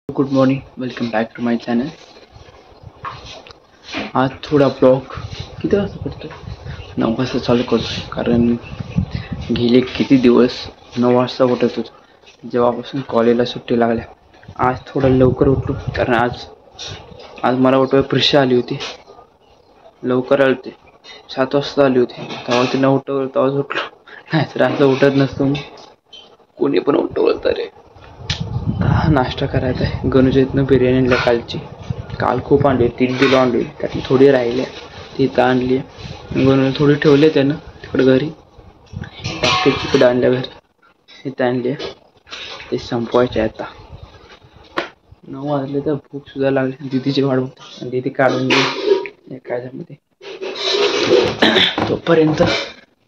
Good morning, welcome back to my channel. आज थोडा blog किती वाजता करतो? 9 वाजता चालू करतो, कारण गेले किती दिवस 9 वाजता उठत होतो जेव्हापासून कॉलेजला सुट्टी लागल्या. आज थोडं लवकर उठलो, कारण आज मला उठवाय प्रिशा आली होती. लवकर आली होती, 7 वाजता आली होती. तेव्हा तिनं उठवलं, तेव्हाच उठलो. नाही तर असं उठत नसतो मी. कोणी पण उठवलं तरी. नाश्ता करायचा आहे. गणूच्या इथनं बिर्याणी आणल्या कालची. काल खूप आणली, 3 किलो आणली. त्यातली थोडी राहिली, ती इथं आणली. गणूला थोडी ठेवली त्यानं तिकडं घरी. बाकीची तिकडं आणल्या घरी, इथं आणली. ते संपवायचे आता. 9 वाजले तर भूक सुद्धा लागली. दीदीची वाट बघते, दीदी काढून दे काय झालं ते. तोपर्यंत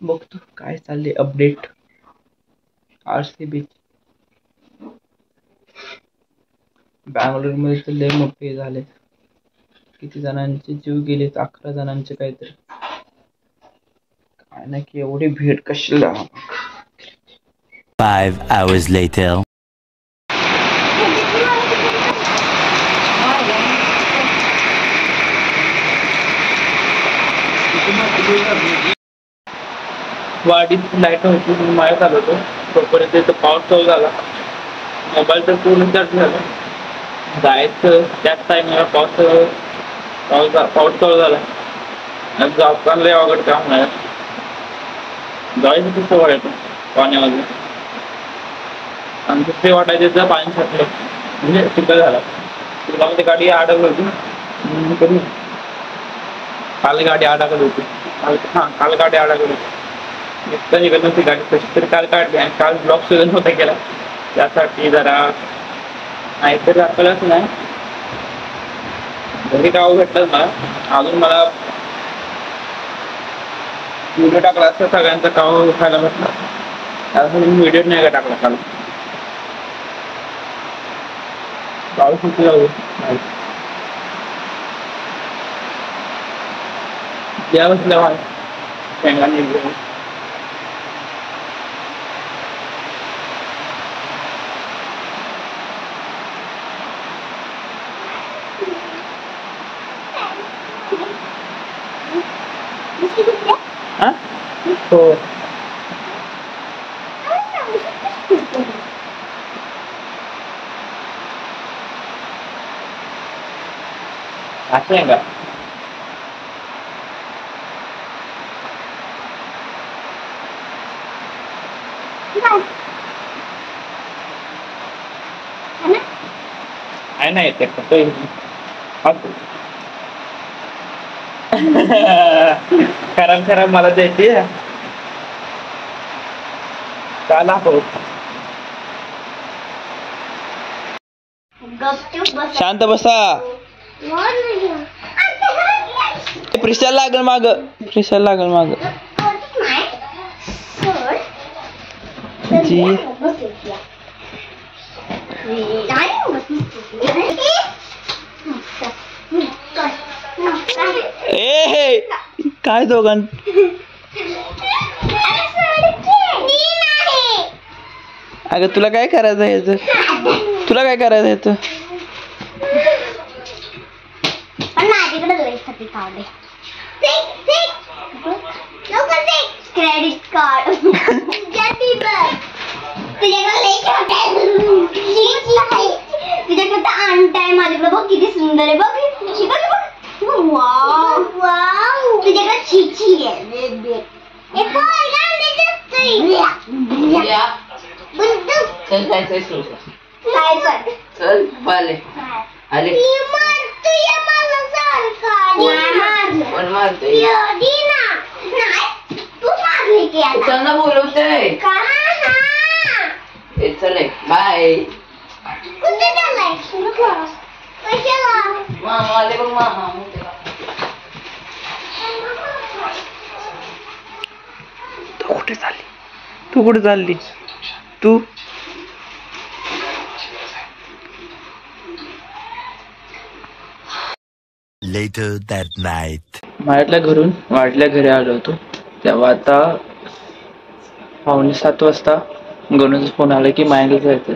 बघतो काय चालले अपडेट. RCB बँगलोरमध्ये तर लय मोठे झाले. किती जणांचे जीव गेलेत? 11 जणांचे काहीतरी. काय नाही की एवढी भीड कशाला. 5 hours later. वाडीत लाईट होती, मी माळ्यात आलो होतो. तोपर्यंत इथं पाऊस चालू झाला. मोबाईल तर पूर्ण चार्ज झाला. जायचं त्याच टाइमला पाऊस चालू झाला. जाताना लय अवघड काम नाही. जायचं कसं वाटायचं पाण्यामध्ये, आणि दुसरे वाटायचे तर पाणी साठलं म्हणजे चिखल झाला. चिखलामध्ये गाडी अडकली होती. कधी काल गाडी अडकली होती. काल गाडी अडकली होती. निघत नव्हती गाडी, कशी तरी काल काढली. आणि काल ब्लॉक सुद्धा नव्हता केला, त्यासाठी जरा नाहीतरी आपल्यालाच नाही. घरी गाव भेटलंच मला. अजून मला व्हिडिओ टाकला असता सगळ्यांचा काव खायला भेटला. त्यासाठी मी व्हिडिओ नाही का टाकला काल. पाऊस किती जाऊ या बसल्या मला शेंगाने हो. असं आहे का? नाही ते खराब मला द्यायची चाला हो. शांत बसा. प्रिशाला लागल माग, प्रिशाला लागल माग. जी ए काय दोघां अगं तुला काय करायचं याच? तुला काय करायचं याच? क्रेडिट कार्ड तुझ्याकडे आणताय माझ्याकडे बघ किती सुंदर आहे. बघ तुझ्याकडे चिची आहे. बोलवतोय चल बाय. कुठे चाललाय? कशाला? मामा आले बघ मामा. तू कुठे चालली? तू कुठे चालली? तू Later that night. माझ्या घरून वाडल्या घरी आलो होतो. तेव्हा आता 6:45 वाजता गणूचा फोन आला की मायला जायचं.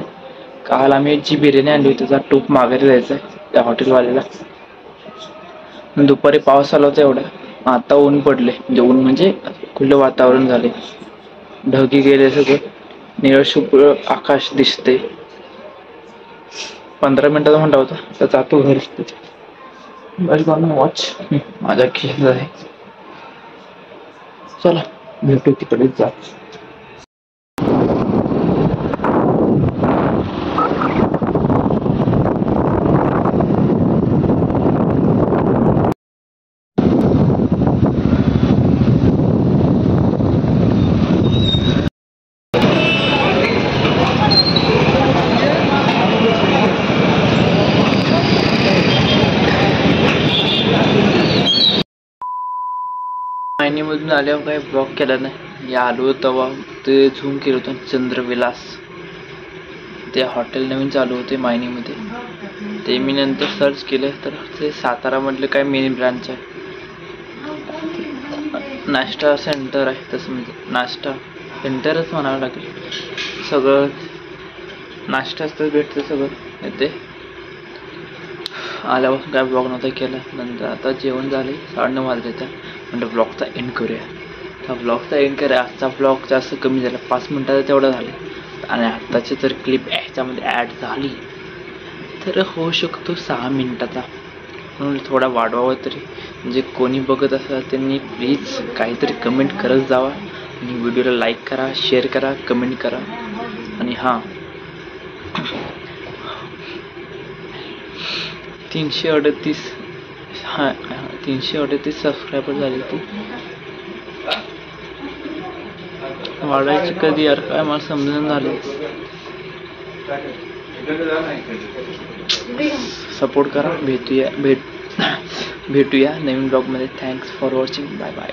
काल आम्ही जी बिर्याणी आणली होती त्याचा टूप माघारी जायचं आहे त्या हॉटेलवाल्याला. दुपारी पाऊस आला होता एवढा, आता ऊन पडले, म्हणजे ऊन म्हणजे खुलं वातावरण झाले, ढगी गेले सगळं, निळं शुभ्र आकाश दिसते. 15 मिनिटाचा म्हणता होता तर जातो घरी. बस वॉच माझ्या खिशात आहे. चला भेटू तिकडेच जा. मायनीमधून आल्यावर काही ब्लॉक केला नाही. आलो तेव्हा ते झूम केलं होतं चंद्रविलास, ते हॉटेल नवीन चालू होते मायनीमध्ये. ते मी नंतर सर्च केलं तर ते सातारामधलं काय मेन ब्रांच आहे, नाश्ता सेंटर आहे. तसं म्हणजे नाश्ता सेंटरच म्हणावं लागेल. सगळं नाश्ताच तर भेटतं सगळं येते. आल्यापासून काय ब्लॉग नव्हता केला. नंतर आता जेवण झाले, 9:30 वाजले तर म्हणजे ब्लॉगचा एंड करूया. तर ब्लॉगचा एंड करूया. आजचा ब्लॉग जास्त कमी झाला, 5 मिनिटाचा तेवढा झाले. आणि आत्ताची जर क्लिप ह्याच्यामध्ये ॲड झाली तर होऊ शकतो 6 मिनिटाचा, म्हणून थोडा वाढवावं तरी. म्हणजे कोणी बघत असेल त्यांनी प्लीज काहीतरी कमेंट करत जावा आणि व्हिडिओला लाईक करा, शेअर करा, कमेंट करा. आणि हां, 338 सबस्क्रायबर झाले. ती वाढायची कधी यार, काय मला समजून झालं. सपोर्ट करा. भेटूया नवीन ब्लॉगमध्ये. Thanks for watching. Bye bye.